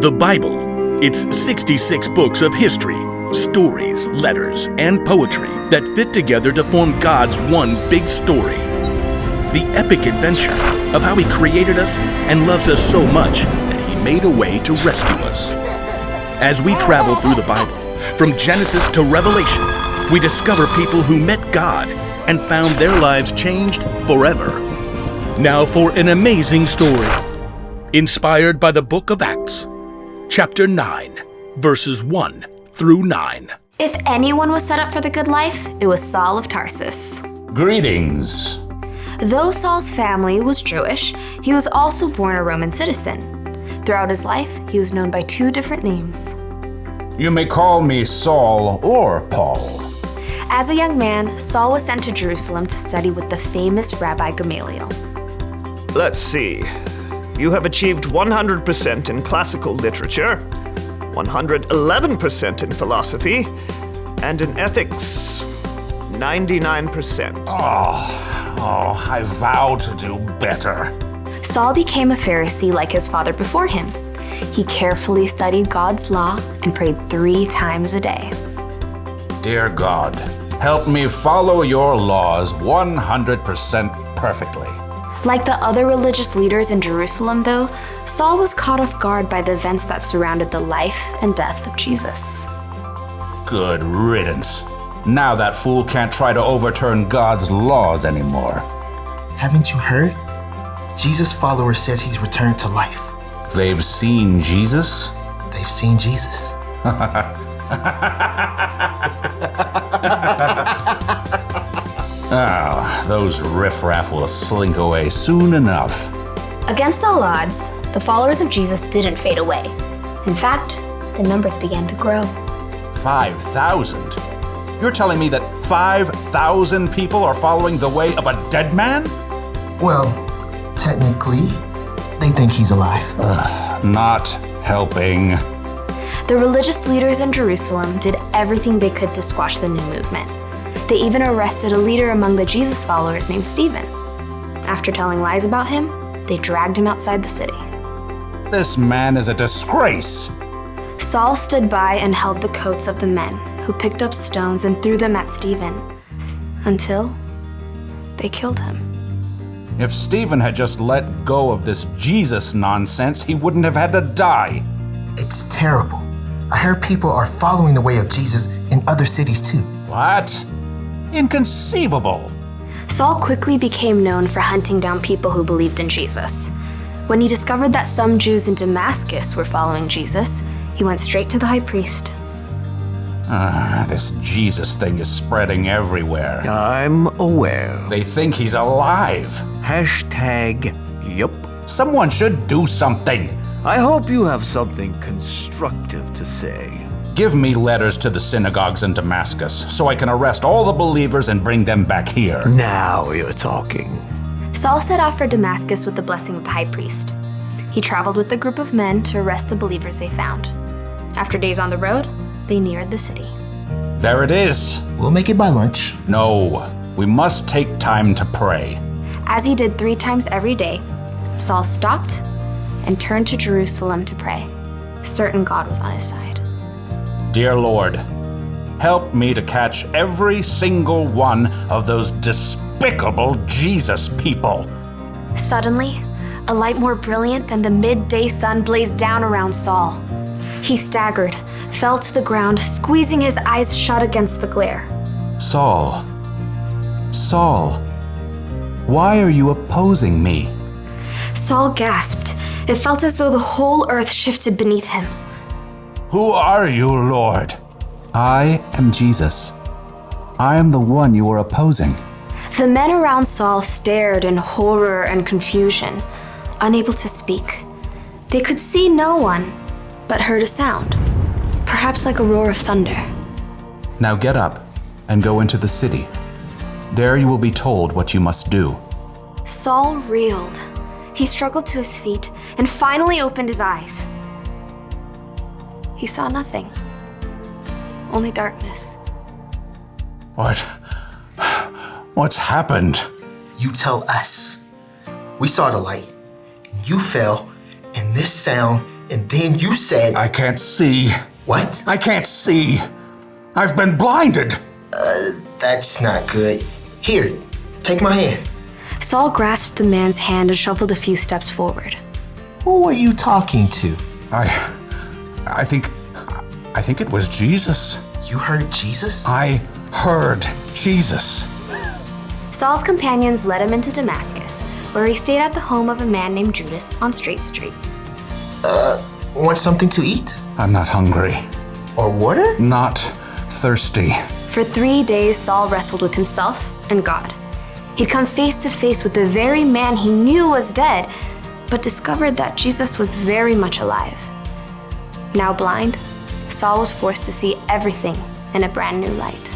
The Bible. It's 66 books of history, stories, letters, and poetry that fit together to form God's one big story. The epic adventure of how He created us and loves us so much that He made a way to rescue us. As we travel through the Bible, from Genesis to Revelation, we discover people who met God and found their lives changed forever. Now for an amazing story, inspired by the book of Acts, chapter 9, verses 1 through 9. If anyone was set up for the good life, it was Saul of Tarsus. Greetings. Though Saul's family was Jewish, he was also born a Roman citizen. Throughout his life, he was known by two different names. You may call me Saul or Paul. As a young man, Saul was sent to Jerusalem to study with the famous Rabbi Gamaliel. Let's see. You have achieved 100% in classical literature, 111% in philosophy, and in ethics, 99%. Oh, I vow to do better. Saul became a Pharisee like his father before him. He carefully studied God's law and prayed 3 times a day. Dear God, help me follow your laws 100% perfectly. Like the other religious leaders in Jerusalem, though, Saul was caught off guard by the events that surrounded the life and death of Jesus. Good riddance. Now that fool can't try to overturn God's laws anymore. Haven't you heard? Jesus' follower says he's returned to life. They've seen Jesus? They've seen Jesus. Those riffraff will slink away soon enough. Against all odds, the followers of Jesus didn't fade away. In fact, the numbers began to grow. 5,000? You're telling me that 5,000 people are following the way of a dead man? Well, technically, they think he's alive. Not helping. The religious leaders in Jerusalem did everything they could to squash the new movement. They even arrested a leader among the Jesus followers named Stephen. After telling lies about him, they dragged him outside the city. This man is a disgrace. Saul stood by and held the coats of the men, who picked up stones and threw them at Stephen, until they killed him. If Stephen had just let go of this Jesus nonsense, he wouldn't have had to die. It's terrible. I heard people are following the way of Jesus in other cities too. What? Inconceivable. Saul quickly became known for hunting down people who believed in Jesus. When he discovered that some Jews in Damascus were following Jesus, he went straight to the high priest. This Jesus thing is spreading everywhere. I'm aware. They think he's alive. Hashtag yup. Someone should do something. I hope you have something constructive to say. Give me letters to the synagogues in Damascus so I can arrest all the believers and bring them back here. Now you're talking. Saul set off for Damascus with the blessing of the high priest. He traveled with a group of men to arrest the believers they found. After days on the road, they neared the city. There it is. We'll make it by lunch. No, we must take time to pray. As he did 3 times every day, Saul stopped and turned to Jerusalem to pray, certain God was on his side. Dear Lord, help me to catch every single one of those despicable Jesus people. Suddenly, a light more brilliant than the midday sun blazed down around Saul. He staggered, fell to the ground, squeezing his eyes shut against the glare. Saul, why are you opposing me? Saul gasped. It felt as though the whole earth shifted beneath him. Who are you, Lord? I am Jesus. I am the one you are opposing. The men around Saul stared in horror and confusion, unable to speak. They could see no one, but heard a sound, perhaps like a roar of thunder. Now get up and go into the city. There you will be told what you must do. Saul reeled. He struggled to his feet and finally opened his eyes. He saw nothing, only darkness. What's happened? You tell us. We saw the light, and you fell, and this sound And then you said... I can't see. What? I can't see. I've been blinded. That's not good. Here, take my hand. Saul grasped the man's hand and shuffled a few steps forward. Who are you talking to? I think it was Jesus. You heard Jesus? I heard Jesus. Saul's companions led him into Damascus, where he stayed at the home of a man named Judas on Straight Street. Want something to eat? I'm not hungry. Or water? Not thirsty. For 3 days, Saul wrestled with himself and God. He'd come face to face with the very man he knew was dead, but discovered that Jesus was very much alive. Now blind, Saul was forced to see everything in a brand new light.